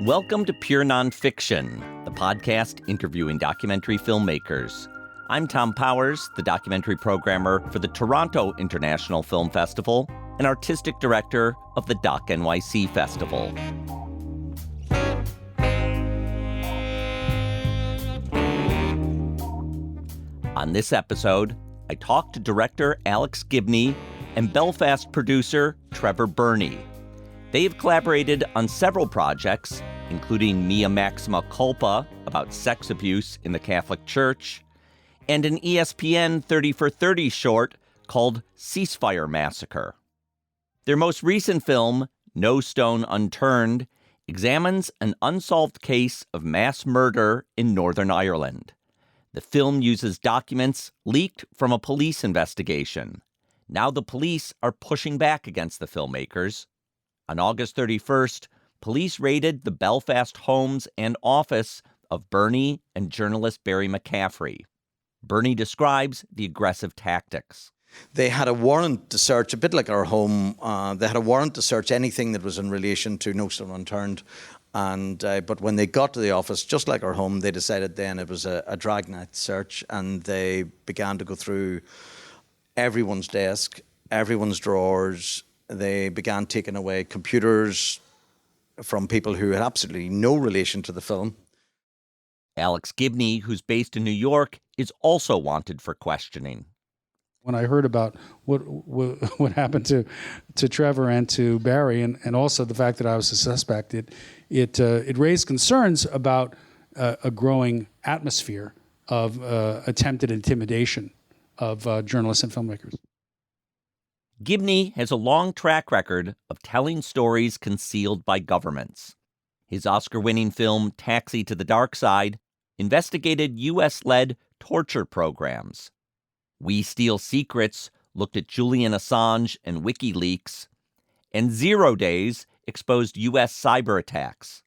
Welcome to Pure Nonfiction, the podcast interviewing documentary filmmakers. I'm Tom Powers, the documentary programmer for the Toronto International Film Festival and artistic director of the Doc NYC Festival. On this episode, I talked to director Alex Gibney and Belfast producer Trevor Birney. They have collaborated on several projects, including Mea Maxima Culpa, about sex abuse in the Catholic Church, and an ESPN 30 for 30 short called Ceasefire Massacre. Their most recent film, No Stone Unturned, examines an unsolved case of mass murder in Northern Ireland. The film uses documents leaked from a police investigation. Now the police are pushing back against the filmmakers. On August 31st, police raided the Belfast homes and office of Birney and journalist Barry McCaffrey. Birney describes the aggressive tactics. They had a warrant to search, a bit like our home. They had a warrant to search anything that was in relation to No Stone Unturned. But when they got to the office, just like our home, they decided then it was a dragnet search, and they began to go through everyone's desk, everyone's drawers. They began taking away computers from people who had absolutely no relation to the film. Alex Gibney, who's based in New York, is also wanted for questioning. When I heard about what happened to Trevor and to Barry, and also the fact that I was a suspect, it raised concerns about a growing atmosphere of attempted intimidation of journalists and filmmakers. Gibney has a long track record of telling stories concealed by governments. His Oscar-winning film Taxi to the Dark Side investigated U.S.-led torture programs. We Steal Secrets looked at Julian Assange and WikiLeaks, and 0 Days exposed U.S. cyber attacks.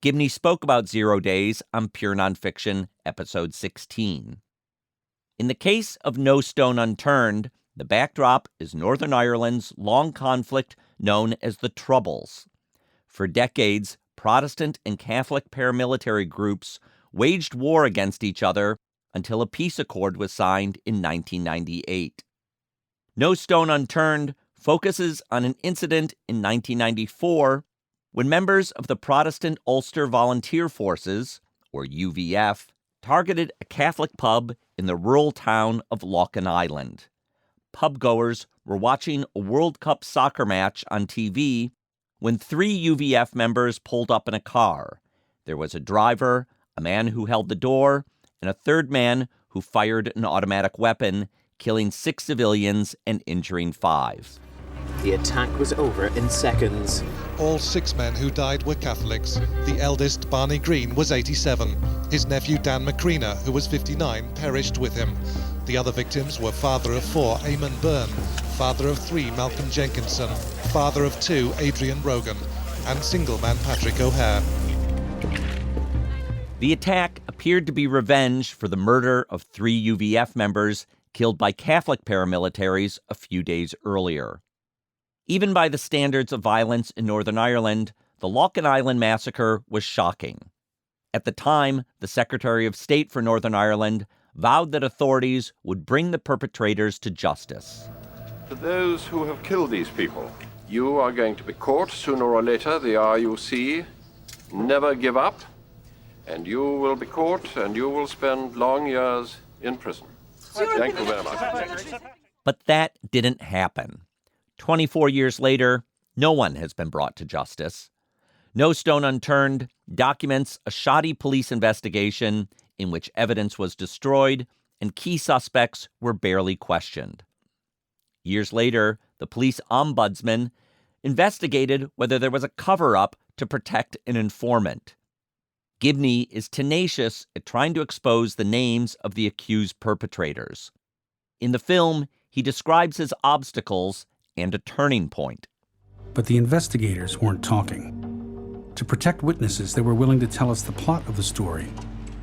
Gibney spoke about 0 Days on Pure Nonfiction, episode 16. In the case of No Stone Unturned, the backdrop is Northern Ireland's long conflict known as the Troubles. For decades, Protestant and Catholic paramilitary groups waged war against each other until a peace accord was signed in 1998. No Stone Unturned focuses on an incident in 1994 when members of the Protestant Ulster Volunteer Forces, or UVF, targeted a Catholic pub in the rural town of Loughin Island. Pubgoers were watching a World Cup soccer match on TV when 3 UVF members pulled up in a car. There was a driver, a man who held the door, and a third man who fired an automatic weapon, killing 6 civilians and injuring 5. The attack was over in seconds. All 6 men who died were Catholics. The eldest, Barney Green, was 87. His nephew, Dan McCreena, who was 59, perished with him. The other victims were father of 4, Eamon Byrne, father of 3, Malcolm Jenkinson, father of 2, Adrian Rogan, and single man Patrick O'Hare. The attack appeared to be revenge for the murder of 3 UVF members killed by Catholic paramilitaries a few days earlier. Even by the standards of violence in Northern Ireland, the Loughin Island massacre was shocking. At the time, the Secretary of State for Northern Ireland vowed that authorities would bring the perpetrators to justice. To those who have killed these people, you are going to be caught sooner or later. The RUC never give up, and you will be caught and you will spend long years in prison. Thank you very much. But that didn't happen. 24 years later, no one has been brought to justice. No Stone Unturned documents a shoddy police investigation in which evidence was destroyed and key suspects were barely questioned. Years later, the police ombudsman investigated whether there was a cover-up to protect an informant. Gibney is tenacious at trying to expose the names of the accused perpetrators. In the film, he describes his obstacles and a turning point. But the investigators weren't talking. To protect witnesses, they were willing to tell us the plot of the story,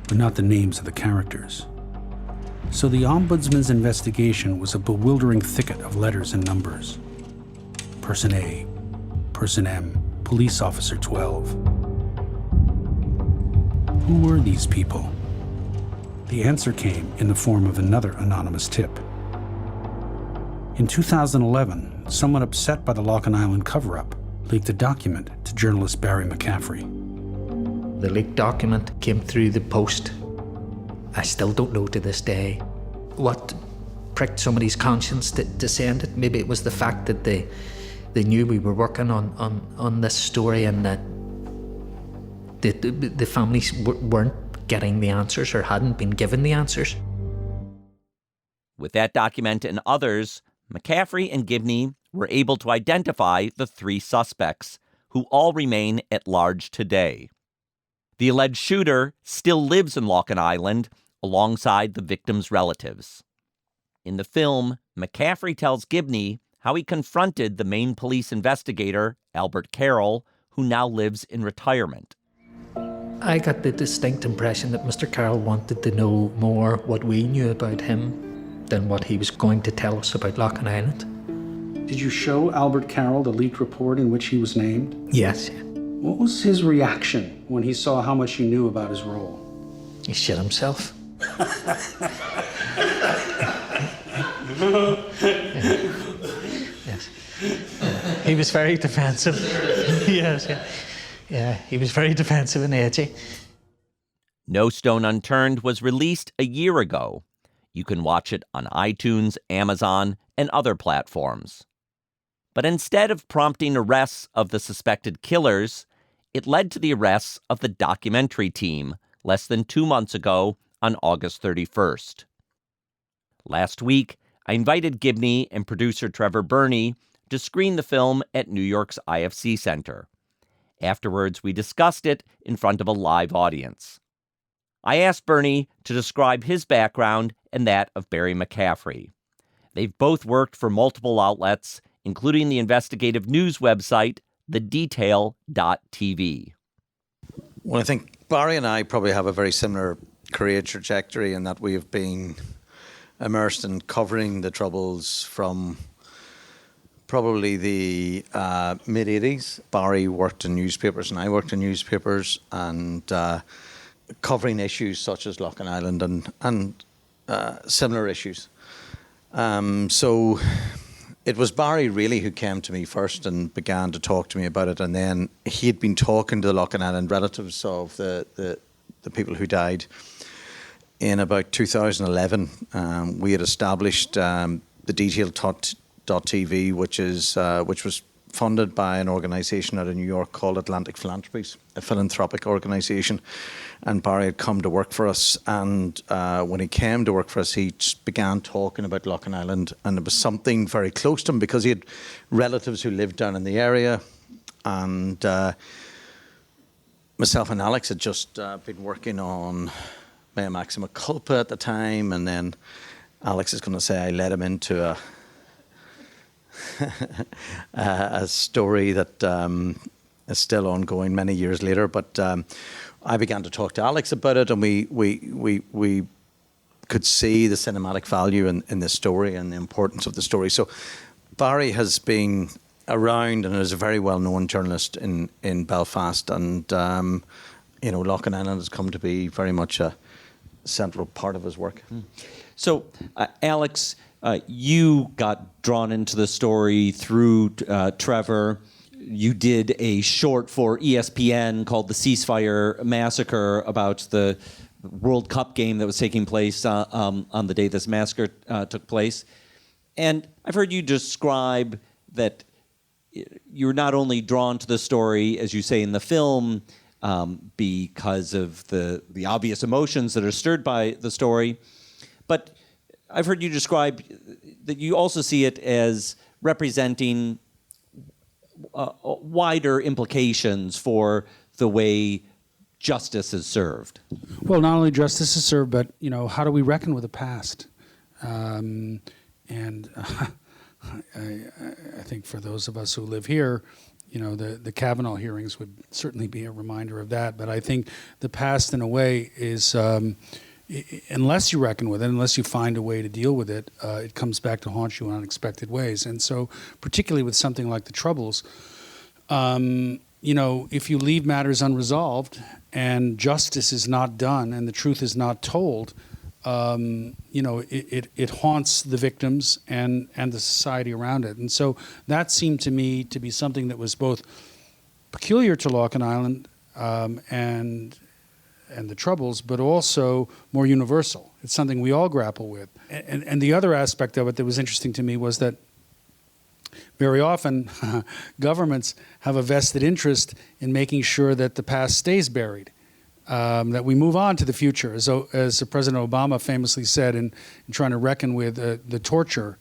but not the names of the characters. So the Ombudsman's investigation was a bewildering thicket of letters and numbers. Person A, Person M, Police Officer 12. Who were these people? The answer came in the form of another anonymous tip. In 2011, someone upset by the Locken Island cover-up leaked a document to journalist Barry McCaffrey. The leaked document came through the post. I still don't know to this day what pricked somebody's conscience to send it. Maybe it was the fact that they knew we were working on this story, and that the families weren't getting the answers or hadn't been given the answers. With that document and others, McCaffrey and Gibney were able to identify the 3 suspects, who all remain at large today. The alleged shooter still lives in Locken Island alongside the victims' relatives. In the film, McCaffrey tells Gibney how he confronted the main police investigator, Albert Carroll, who now lives in retirement. I got the distinct impression that Mr. Carroll wanted to know more what we knew about him than what he was going to tell us about Locken Island. Did you show Albert Carroll the leaked report in which he was named? Yes. What was his reaction when he saw how much you knew about his role? He shit himself. Yes. He was very defensive. Yes, yeah. Yeah, he was very defensive and edgy. No Stone Unturned was released a year ago. You can watch it on iTunes, Amazon, and other platforms. But instead of prompting arrests of the suspected killers, it led to the arrests of the documentary team less than 2 months ago on August 31st. Last week, I invited Gibney and producer Trevor Birney to screen the film at New York's IFC Center. Afterwards, we discussed it in front of a live audience. I asked Birney to describe his background and that of Barry McCaffrey. They've both worked for multiple outlets, including the investigative news website, thedetail.tv. Well, I think Barry and I probably have a very similar career trajectory in that we have been immersed in covering the Troubles from probably the mid-'80s. Barry worked in newspapers and I worked in newspapers, and covering issues such as Locken Island and similar issues. So it was Barry really who came to me first and began to talk to me about it, and then he had been talking to the Locken Island relatives of the people who died. In about 2011, we had established the Detail.tv, which was funded by an organisation out of New York called Atlantic Philanthropies, a philanthropic organisation. And Barry had come to work for us, and when he came to work for us, he just began talking about Locken Island, and it was something very close to him because he had relatives who lived down in the area, and myself and Alex had just been working on Mea Maxima Culpa at the time, and then Alex is going to say I led him into a story that is still ongoing many years later. But I began to talk to Alex about it, and we could see the cinematic value in this story and the importance of the story. So Barry has been around and is a very well-known journalist in Belfast, and Locken Island has come to be very much a central part of his work. So, Alex, you got drawn into the story through Trevor. You did a short for ESPN called The Ceasefire Massacre about the World Cup game that was taking place on the day this massacre took place. And I've heard you describe that you're not only drawn to the story, as you say in the film, because of the obvious emotions that are stirred by the story, but I've heard you describe that you also see it as representing wider implications for the way justice is served. Well, not only justice is served, but how do we reckon with the past? I think for those of us who live here, the Kavanaugh hearings would certainly be a reminder of that. But I think the past, in a way, is unless you reckon with it, unless you find a way to deal with it, it comes back to haunt you in unexpected ways. And so, particularly with something like the Troubles, if you leave matters unresolved and justice is not done and the truth is not told, it haunts the victims and the society around it. And so that seemed to me to be something that was both peculiar to Locken Island and the Troubles, but also more universal. It's something we all grapple with. And the other aspect of it that was interesting to me was that very often governments have a vested interest in making sure that the past stays buried, that we move on to the future. As President Obama famously said in trying to reckon with the torture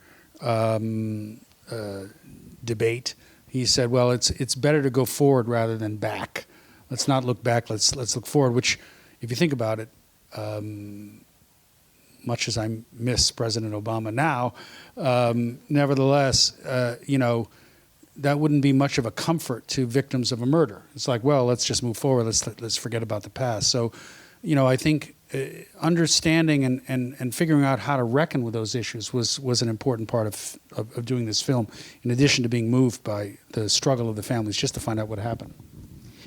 debate, he said, well, it's better to go forward rather than back. Let's not look back, let's look forward, which, if you think about it, much as I miss President Obama now, nevertheless, that wouldn't be much of a comfort to victims of a murder. It's like, well, let's just move forward. Let's forget about the past. So, I think understanding and figuring out how to reckon with those issues was an important part of doing this film, in addition to being moved by the struggle of the families just to find out what happened.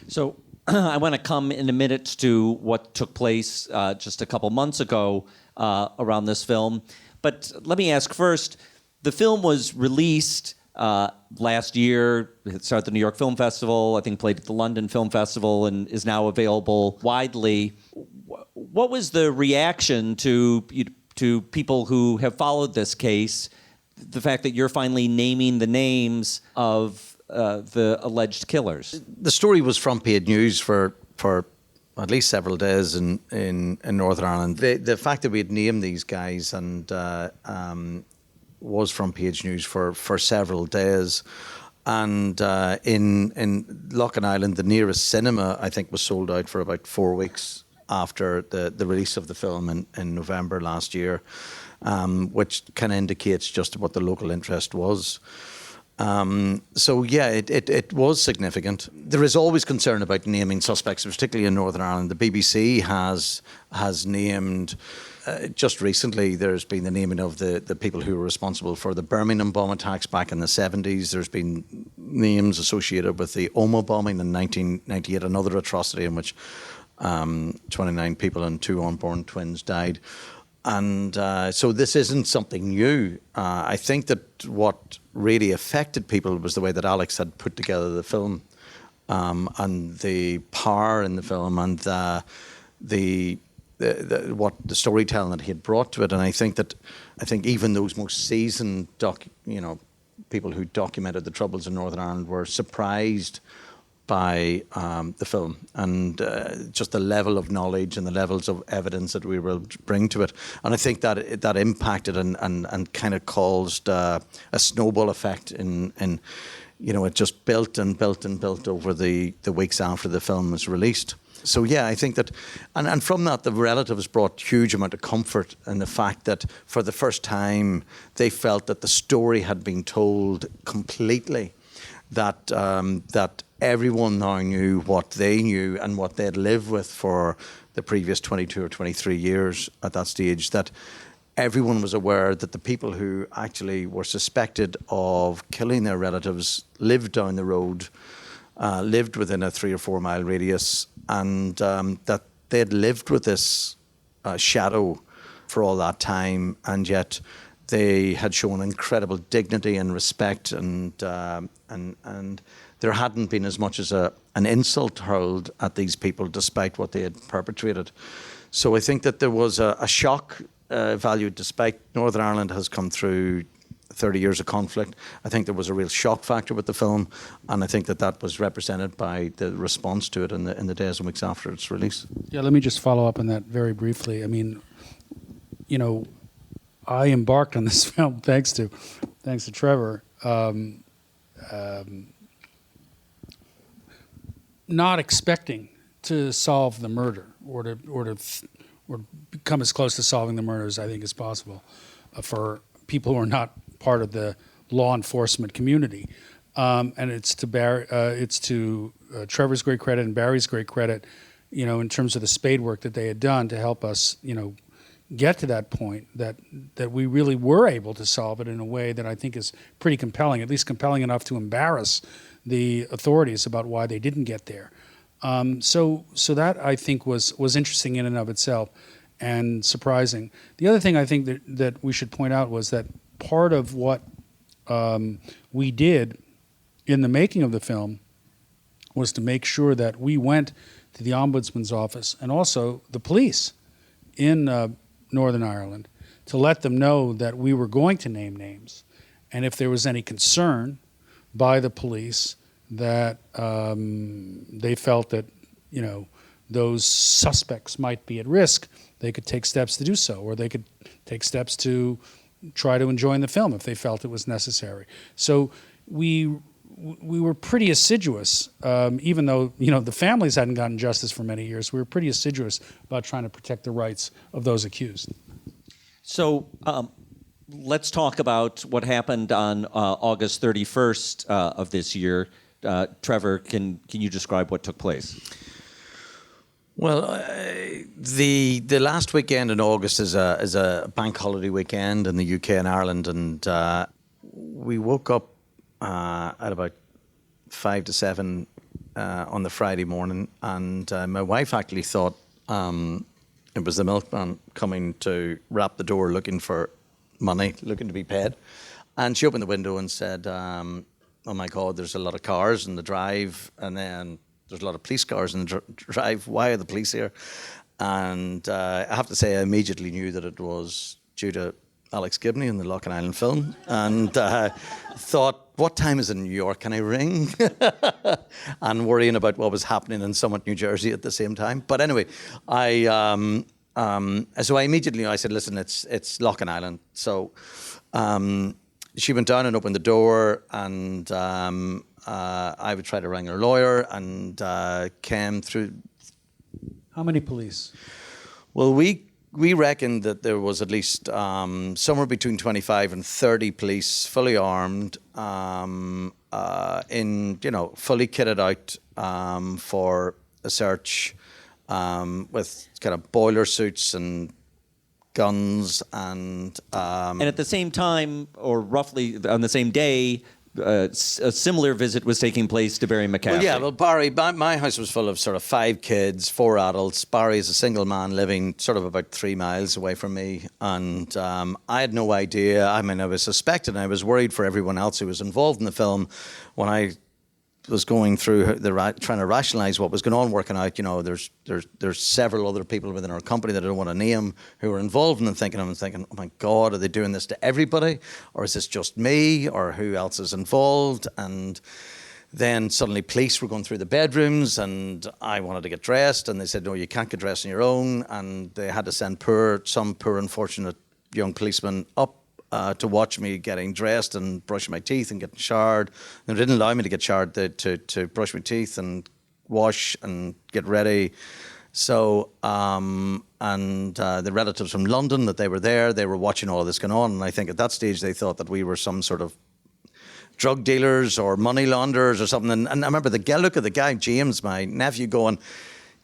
So I want to come in a minute to what took place just a couple months ago around this film. But let me ask first, the film was released last year. It started at the New York Film Festival, I think played at the London Film Festival, and is now available widely. What was the reaction to people who have followed this case, the fact that you're finally naming the names of the alleged killers? The story was front page news for at least several days in Northern Ireland. The fact that we had named these guys and was front page news for several days. And in Locken Island, the nearest cinema, I think, was sold out for about 4 weeks after the release of the film in November last year, which kind of indicates just what the local interest was. So yeah, it was significant. There is always concern about naming suspects, particularly in Northern Ireland. The BBC has named, just recently, there's been the naming of the people who were responsible for the Birmingham bomb attacks back in the 70s. There's been names associated with the Oma bombing in 1998, another atrocity in which 29 people and 2 unborn twins died. And so this isn't something new. I think that what really affected people was the way that Alex had put together the film, and the power in the film, and the what the storytelling that he had brought to it. And I think even those most seasoned people who documented the Troubles in Northern Ireland were surprised by the film and just the level of knowledge and the levels of evidence that we will bring to it. And I think that impacted and kind of caused a snowball effect in it just built and built and built over the weeks after the film was released. So yeah, I think that, and from that, the relatives brought huge amount of comfort in the fact that for the first time they felt that the story had been told completely, that everyone now knew what they knew and what they'd lived with for the previous 22 or 23 years at that stage, that everyone was aware that the people who actually were suspected of killing their relatives lived down the road, lived within a 3 or 4 mile radius, and that they'd lived with this shadow for all that time, and yet they had shown incredible dignity and respect, and there hadn't been as much as an insult hurled at these people despite what they had perpetrated. So I think that there was a shock value, despite Northern Ireland has come through 30 years of conflict. I think there was a real shock factor with the film, and I think that was represented by the response to it in the days and weeks after its release. Yeah, let me just follow up on that very briefly. I mean, I embarked on this film thanks to Trevor. Not expecting to solve the murder or become as close to solving the murder as I think is possible for people who are not part of the law enforcement community. And it's to Trevor's great credit and Barry's great credit, in terms of the spade work that they had done to help us, get to that point that we really were able to solve it in a way that I think is pretty compelling, at least compelling enough to embarrass the authorities about why they didn't get there. So that I think was interesting in and of itself and surprising. The other thing I think that we should point out was that part of what we did in the making of the film was to make sure that we went to the Ombudsman's office and also the police in Northern Ireland to let them know that we were going to name names, and if there was any concern by the police that they felt that those suspects might be at risk, they could take steps to do so, or they could take steps to try to enjoin the film if they felt it was necessary. So we were pretty assiduous, even though the families hadn't gotten justice for many years. We were pretty assiduous about trying to protect the rights of those accused. So let's talk about what happened on August 31st of this year. Trevor, can you describe what took place? Well, the last weekend in August is a bank holiday weekend in the UK and Ireland, and we woke up at about 5 to 7 on the Friday morning, and my wife actually thought it was the milkman coming to rap the door looking for money, looking to be paid. And she opened the window and said, oh my God, there's a lot of cars in the drive, and then there's a lot of police cars in the drive. Why are the police here? And I have to say, I immediately knew that it was due to Alex Gibney in the Lock and Island film, and thought, what time is it in New York? Can I ring? And worrying about what was happening in Summit, New Jersey at the same time. But anyway, so I immediately knew. I said, listen, it's Lock and Island. So she went down and opened the door, and I would try to ring her lawyer, and came through. How many police? Well, we reckoned that there was at least somewhere between 25 and 30 police, fully armed, in fully kitted out for a search, with kind of boiler suits and guns, and at the same time, or roughly on the same day, a similar visit was taking place to Barry McCaffrey. Well, yeah, well, Barry, my house was full of sort of 5 kids, 4 adults. Barry is a single man living sort of about 3 miles away from me. And I had no idea. I mean, I was suspected, and I was worried for everyone else who was involved in the film. When I was going through trying to rationalise what was going on, working out, there's several other people within our company that I don't want to name who were involved, and I'm thinking, oh my God, are they doing this to everybody, or is this just me, or who else is involved? And then suddenly police were going through the bedrooms, and I wanted to get dressed, and they said, no, you can't get dressed on your own, and they had to send some poor unfortunate young policeman up to watch me getting dressed and brushing my teeth and getting showered. They didn't allow me to get showered, to brush my teeth and wash and get ready. So, the relatives from London, that they were there, they were watching all of this going on. And I think at that stage they thought that we were some sort of drug dealers or money launderers or something. And I remember the look of the guy, James, my nephew, going,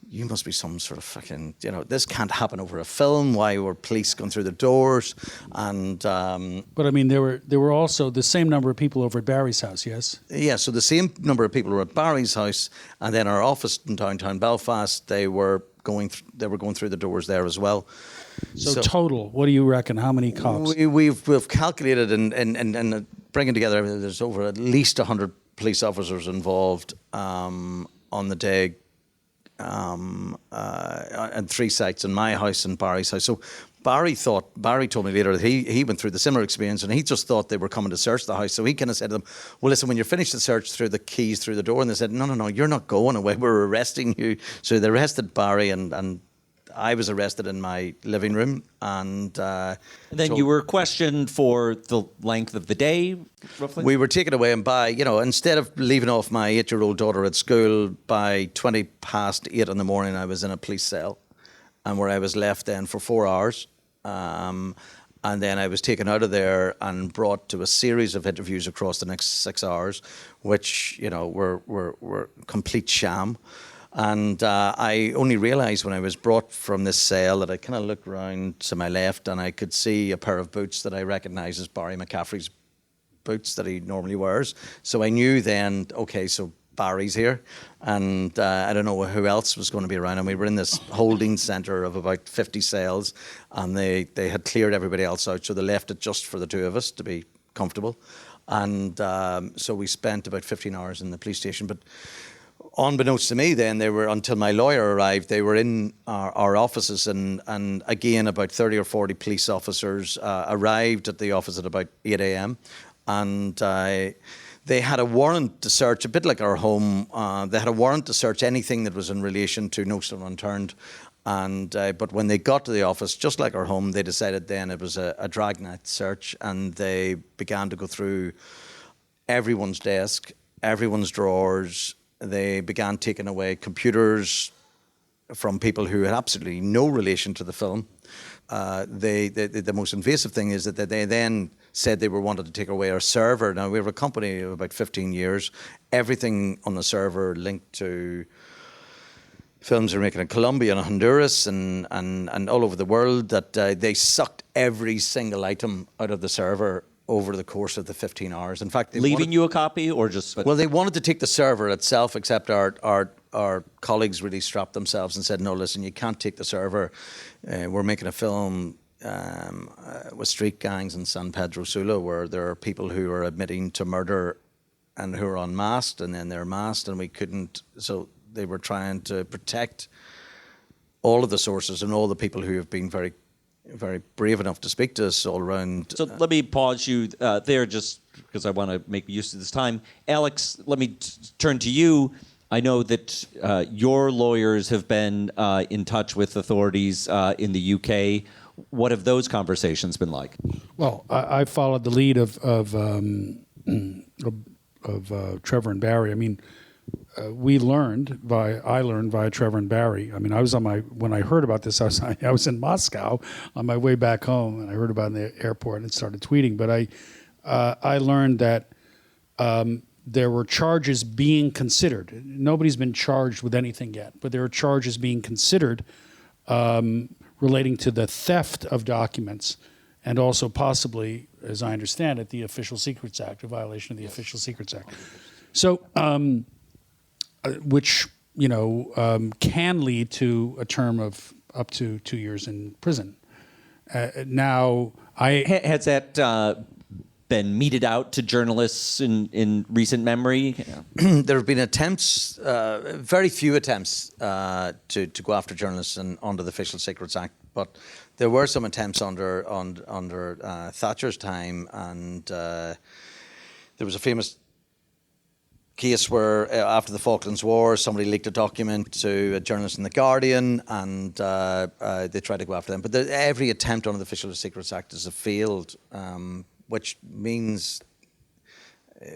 you must be some sort of fucking, this can't happen over a film. Why were police going through the doors? And but I mean, there were also the same number of people over at Barry's house, yes? Yeah, so the same number of people were at Barry's house, and then our office in downtown Belfast, they were going through the doors there as well. So total, what do you reckon? How many cops? We've calculated and bringing together, there's over at least 100 police officers involved on the day. And 3 sites in my house and Barry's house. So Barry told me later that he went through the similar experience, and he just thought they were coming to search the house. So he kind of said to them, well, listen, when you're finished the search, through the keys through the door. And they said, no, you're not going away. We're arresting you. So they arrested Barry, and I was arrested in my living room. And then you were questioned for the length of the day, roughly? We were taken away, and by, instead of leaving off my 8-year-old daughter at school, by 20 past 8 in the morning, I was in a police cell, and where I was left then for 4 hours. And then I was taken out of there and brought to a series of interviews across the next 6 hours, which, were complete sham. And I only realised when I was brought from this cell that I kind of looked round to my left and I could see a pair of boots that I recognised as Barry McCaffrey's boots that he normally wears. So I knew then, okay, so Barry's here, and I don't know who else was going to be around. And we were in this holding centre of about 50 cells, and they had cleared everybody else out, so they left it just for the two of us to be comfortable. And so we spent about 15 hours in the police station. But unbeknownst to me then, they were, until my lawyer arrived, they were in our offices, and again about 30 or 40 police officers arrived at the office at about 8 a.m. and they had a warrant to search, a bit like our home. They had a warrant to search anything that was in relation to No Stone Unturned. And but when they got to the office, just like our home, they decided then it was a dragnet search, and they began to go through everyone's desk, everyone's drawers. They began taking away computers from people who had absolutely no relation to the film. The most invasive thing is that they then said they were wanted to take away our server. Now, we were a company of about 15 years. Everything on the server linked to films they were making in Colombia and Honduras and all over the world, that they sucked every single item out of the server over the course of the 15 hours. In fact, leaving you a copy or just... Well, they wanted to take the server itself, except our colleagues really strapped themselves and said, no, listen, you can't take the server. We're making a film with street gangs in San Pedro Sula, where there are people who are admitting to murder and who are unmasked, and then they're masked, and we couldn't... So they were trying to protect all of the sources and all the people who have been very brave enough to speak to us all around. So let me pause you there just because I want to make use of this time. Alex, let me turn to you. I know that your lawyers have been in touch with authorities in the UK. What have those conversations been like? Well, I followed the lead of Trevor and Barry. I mean, I learned via Trevor and Barry. I mean, when I heard about this, I was in Moscow on my way back home, and I heard about it in the airport and started tweeting. But I learned that there were charges being considered. Nobody's been charged with anything yet, but there are charges being considered relating to the theft of documents, and also possibly, as I understand it, the Official Secrets Act, a violation of the Official Secrets Act. So. Which can lead to a term of up to 2 years in prison. Now, has that been meted out to journalists in recent memory? There have been attempts, very few attempts, to go after journalists under the Official Secrets Act, but there were some attempts under Thatcher's time, and there was a famous case where after the Falklands War, somebody leaked a document to a journalist in The Guardian, and they tried to go after them. But every attempt under the Official Secrets Act is a failed, which makes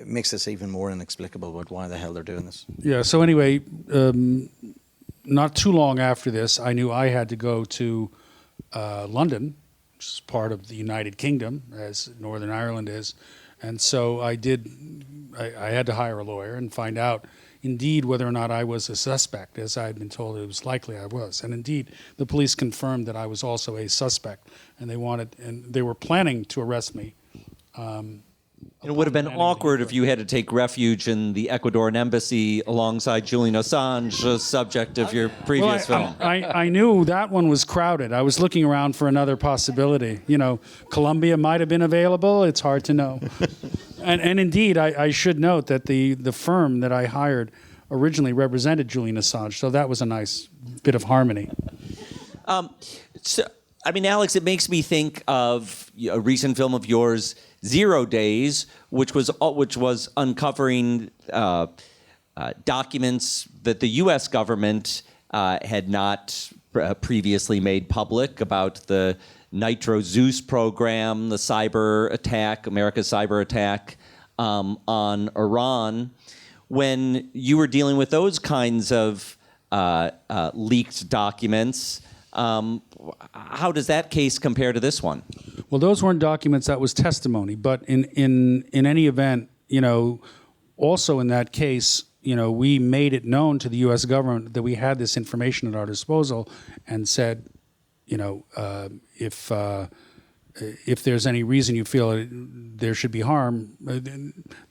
this even more inexplicable about why the hell they're doing this. Yeah, so anyway, not too long after this, I knew I had to go to London, which is part of the United Kingdom, as Northern Ireland is. And so I had to hire a lawyer and find out, indeed, whether or not I was a suspect, as I had been told it was likely I was. And indeed, the police confirmed that I was also a suspect, and they were planning to arrest me. It would have been awkward if you had to take refuge in the Ecuadorian embassy alongside Julian Assange, the subject of your previous film. I knew that one was crowded. I was looking around for another possibility. Colombia might have been available. It's hard to know. and indeed, I should note that the firm that I hired originally represented Julian Assange, so that was a nice bit of harmony. Alex, it makes me think of a recent film of yours, 0 Days, which was uncovering documents that the U.S. government had not previously made public about the Nitro Zeus program, the cyber attack, America's cyber attack on Iran. When you were dealing with those kinds of leaked documents, how does that case compare to this one? Well, those weren't documents, that was testimony. But in any event, also in that case, we made it known to the U.S. government that we had this information at our disposal, and said, if there's any reason you feel there should be harm,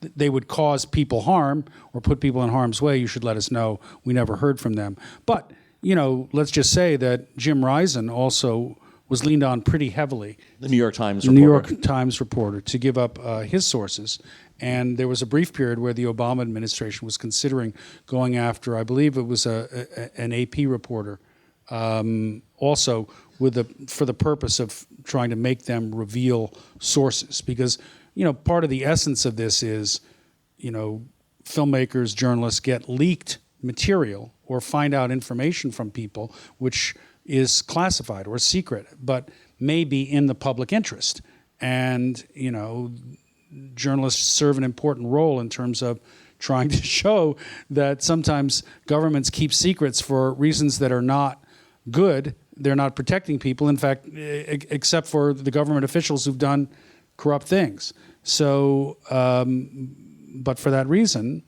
they would cause people harm or put people in harm's way, you should let us know. We never heard from them. But, let's just say that Jim Risen also was leaned on pretty heavily. The New York Times The reporter. New York Times reporter, to give up his sources. And there was a brief period where the Obama administration was considering going after, I believe it was an AP reporter, also for the purpose of trying to make them reveal sources. Because, part of the essence of this is, filmmakers, journalists get leaked material or find out information from people which is classified or secret, but may be in the public interest. And, journalists serve an important role in terms of trying to show that sometimes governments keep secrets for reasons that are not good. They're not protecting people, in fact, except for the government officials who've done corrupt things. So, but for that reason,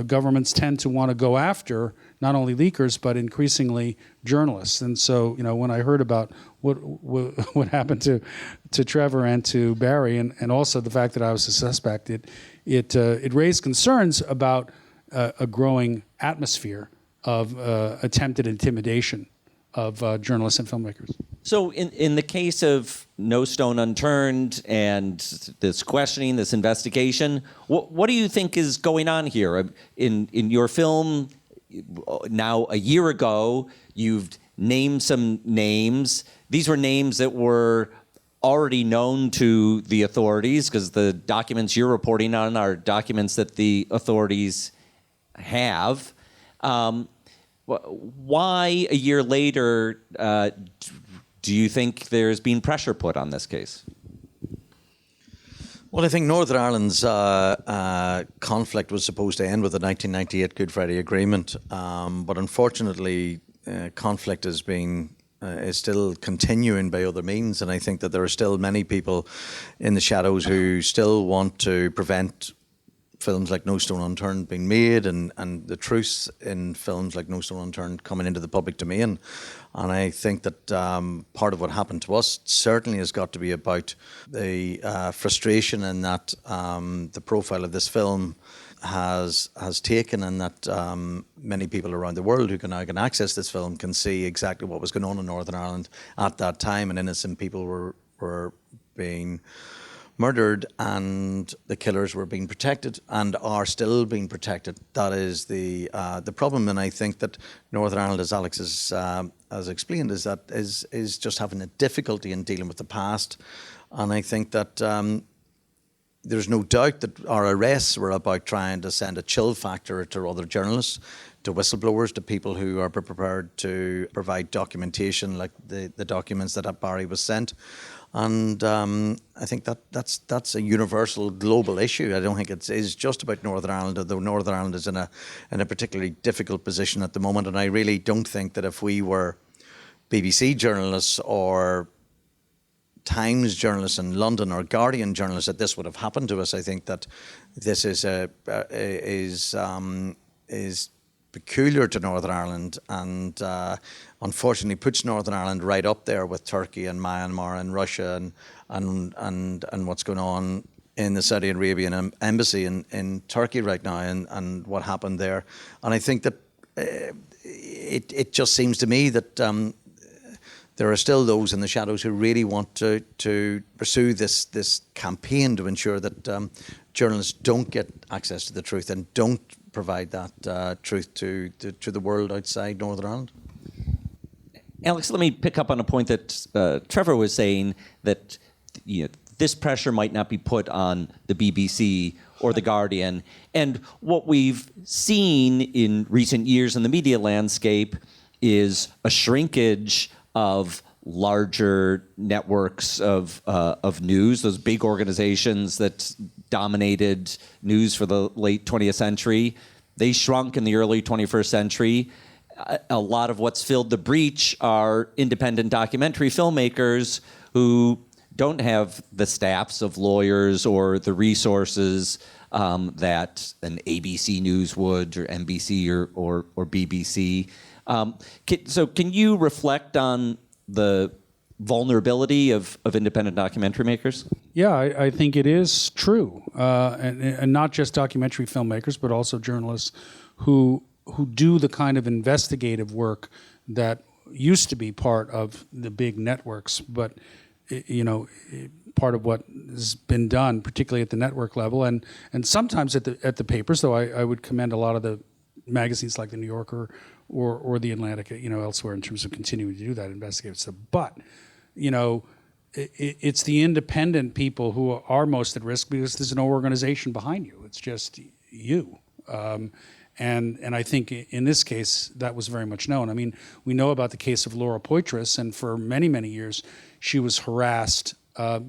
governments tend to want to go after not only leakers, but increasingly journalists. And so, when I heard about what happened to Trevor and to Barry, and also the fact that I was a suspect, it raised concerns about a growing atmosphere of attempted intimidation of journalists and filmmakers. So in the case of No Stone Unturned and this questioning, this investigation, what do you think is going on here? In your film, now a year ago, you've named some names. These were names that were already known to the authorities, because the documents you're reporting on are documents that the authorities have. Why, a year later, do you think there's been pressure put on this case? Well, I think Northern Ireland's conflict was supposed to end with the 1998 Good Friday Agreement, but unfortunately, conflict is still continuing by other means, and I think that there are still many people in the shadows who still want to prevent films like No Stone Unturned being made, and the truths in films like No Stone Unturned coming into the public domain. And I think that part of what happened to us certainly has got to be about the frustration in that the profile of this film has taken, and that many people around the world who can now access this film can see exactly what was going on in Northern Ireland at that time, and innocent people were being murdered, and the killers were being protected and are still being protected. That is the problem, and I think that Northern Ireland, as Alex has explained, is just having a difficulty in dealing with the past, and I think that there's no doubt that our arrests were about trying to send a chill factor to other journalists, to whistleblowers, to people who are prepared to provide documentation like the documents that Barry was sent. And I think that's a universal global issue. I don't think it is just about Northern Ireland, although Northern Ireland is in a particularly difficult position at the moment. And I really don't think that if we were BBC journalists or Times journalists in London or Guardian journalists that this would have happened to us. I think that this is peculiar to Northern Ireland, and unfortunately puts Northern Ireland right up there with Turkey and Myanmar and Russia and what's going on in the Saudi Arabian embassy in Turkey right now, and what happened there. And I think that it just seems to me that there are still those in the shadows who really want to pursue this campaign to ensure that journalists don't get access to the truth and don't provide that truth to the world outside Northern Ireland. Alex, let me pick up on a point that Trevor was saying, that this pressure might not be put on the BBC or the Guardian. And what we've seen in recent years in the media landscape is a shrinkage of larger networks of news, those big organizations that dominated news for the late 20th century. They shrunk in the early 21st century. A lot of what's filled the breach are independent documentary filmmakers who don't have the staffs of lawyers or the resources that an ABC News would, or NBC or BBC. So can you reflect on the vulnerability of independent documentary makers? Yeah, I think it is true, and not just documentary filmmakers, but also journalists who do the kind of investigative work that used to be part of the big networks, but part of what has been done, particularly at the network level, and sometimes at the papers. Though I would commend a lot of the magazines like the New Yorker or the Atlantic, elsewhere in terms of continuing to do that investigative stuff. But it's the independent people who are most at risk because there's no organization behind you. It's just you. And I think in this case, that was very much known. I mean, we know about the case of Laura Poitras, and for many, many years, she was harassed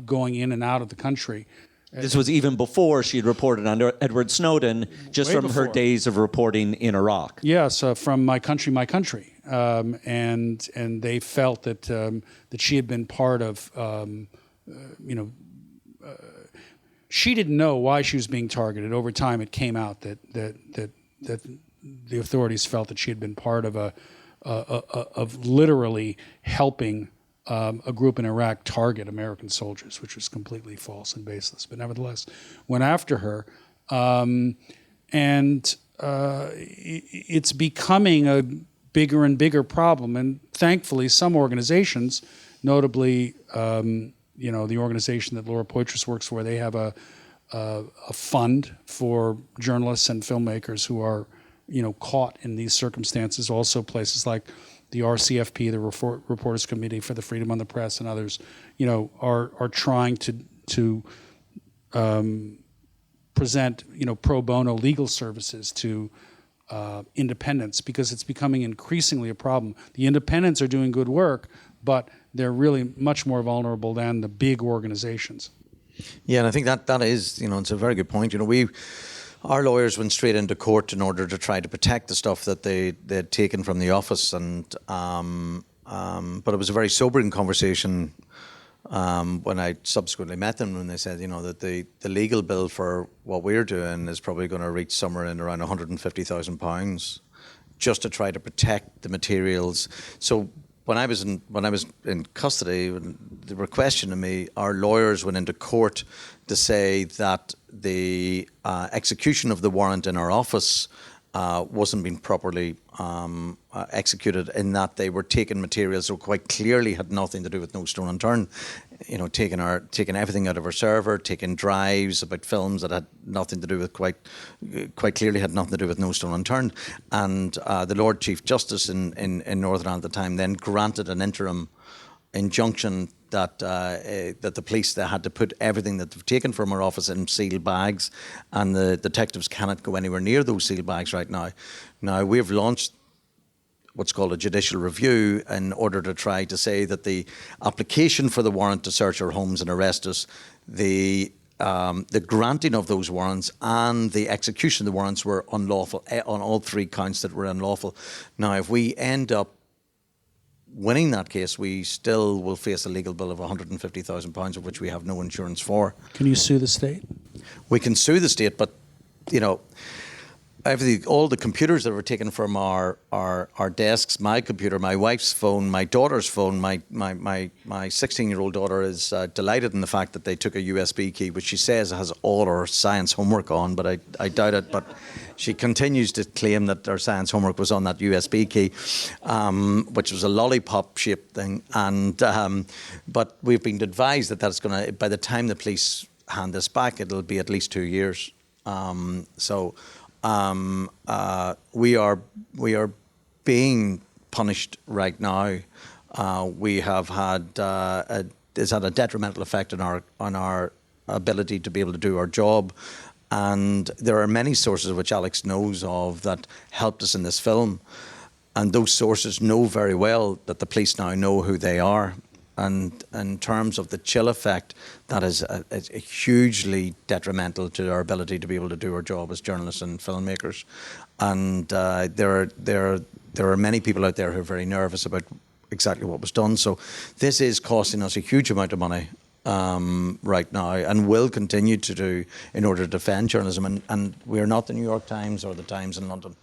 going in and out of the country. This was even before she had reported on Edward Snowden, just Way from her before. days of reporting in Iraq. Yes, from My Country, My Country. And they felt that she had been part of, she didn't know why she was being targeted. Over time, it came out that the authorities felt that she had been part of of literally helping a group in Iraq target American soldiers, which was completely false and baseless. But nevertheless, went after her, and it's becoming a bigger and bigger problem. And thankfully, some organizations, notably, the organization that Laura Poitras works for, they have a fund for journalists and filmmakers who are, caught in these circumstances. Also, places like the RCFP, the Reporters Committee for the Freedom on the Press, and others, are trying to present, pro bono legal services to independents, because it's becoming increasingly a problem. The independents are doing good work, but they're really much more vulnerable than the big organizations. Yeah, and I think that is, it's a very good point. Our lawyers went straight into court in order to try to protect the stuff that they had taken from the office, and but it was a very sobering conversation when I subsequently met them, when they said, that the legal bill for what we're doing is probably going to reach somewhere in around £150,000 just to try to protect the materials. So when I was in custody, when they were questioning me, our lawyers went into court to say that the execution of the warrant in our office wasn't being properly executed, in that they were taking materials that quite clearly had nothing to do with No Stone Unturned. Taking everything out of our server, taking drives about films that had nothing to do with quite clearly had nothing to do with No Stone Unturned. And the Lord Chief Justice in Northern Ireland at the time then granted an interim injunction that the police, they had to put everything that they've taken from our office in sealed bags, and the detectives cannot go anywhere near those sealed bags right now. Now, we've launched what's called a judicial review in order to try to say that the application for the warrant to search our homes and arrest us, the granting of those warrants and the execution of the warrants were unlawful on all three counts that were unlawful. Now, if we end up winning that case, we still will face a legal bill of £150,000, of which we have no insurance for. Can you sue the state? We can sue the state, but all the computers that were taken from our desks, my computer, my wife's phone, my daughter's phone, my 16-year-old daughter is delighted in the fact that they took a USB key, which she says has all her science homework on, but I doubt it. But she continues to claim that her science homework was on that USB key, which was a lollipop-shaped thing. And but we've been advised that that's going to, by the time the police hand this back, it'll be at least 2 years. We are being punished right now. We have had it's had a detrimental effect on our ability to be able to do our job, and there are many sources which Alex knows of that helped us in this film, and those sources know very well that the police now know who they are. And in terms of the chill effect, that is hugely detrimental to our ability to be able to do our job as journalists and filmmakers. And there are many people out there who are very nervous about exactly what was done. So this is costing us a huge amount of money. right now, and will continue to do in order to defend journalism. And we're not the New York Times or the Times in London,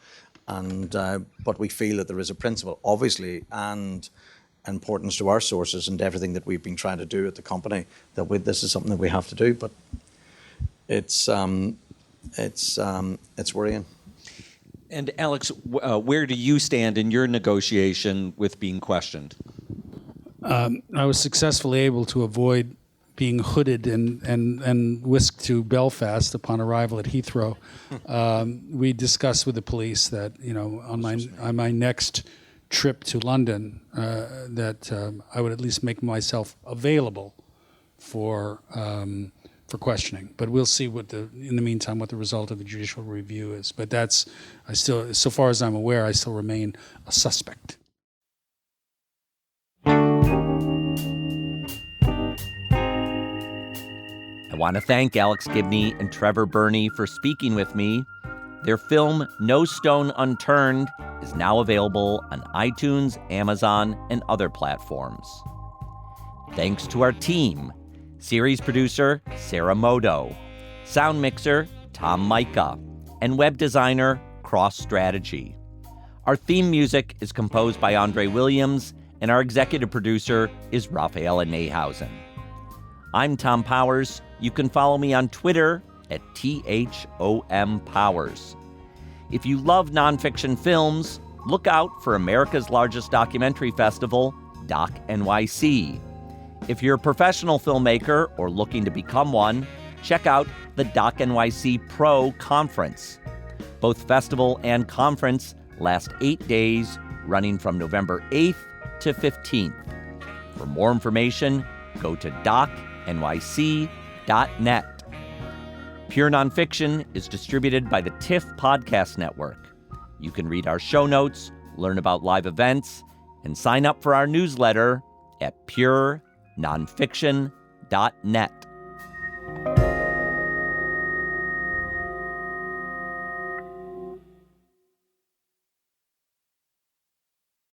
but we feel that there is a principle, obviously, and importance to our sources and everything that we've been trying to do at the company, that this is something that we have to do. But it's worrying. And Alex, where do you stand in your negotiation with being questioned? I was successfully able to avoid being hooded and whisked to Belfast upon arrival at Heathrow. We discussed with the police that, on my next trip to London, that I would at least make myself available for questioning. But we'll see in the meantime what the result of the judicial review is. But so far as I'm aware, I still remain a suspect. I want to thank Alex Gibney and Trevor Birney for speaking with me. Their film, No Stone Unturned, is now available on iTunes, Amazon, and other platforms. Thanks to our team, series producer Sarah Modo, sound mixer Tom Micah, and web designer Cross Strategy. Our theme music is composed by Andre Williams, and our executive producer is Rafaela Nehausen. I'm Tom Powers. You can follow me on Twitter at THOMPowers. If you love nonfiction films, look out for America's largest documentary festival, Doc NYC. If you're a professional filmmaker or looking to become one, check out the Doc NYC Pro Conference. Both festival and conference last 8 days, running from November 8th to 15th. For more information, go to docnyc.net. Pure Nonfiction is distributed by the TIFF Podcast Network. You can read our show notes, learn about live events, and sign up for our newsletter at purenonfiction.net.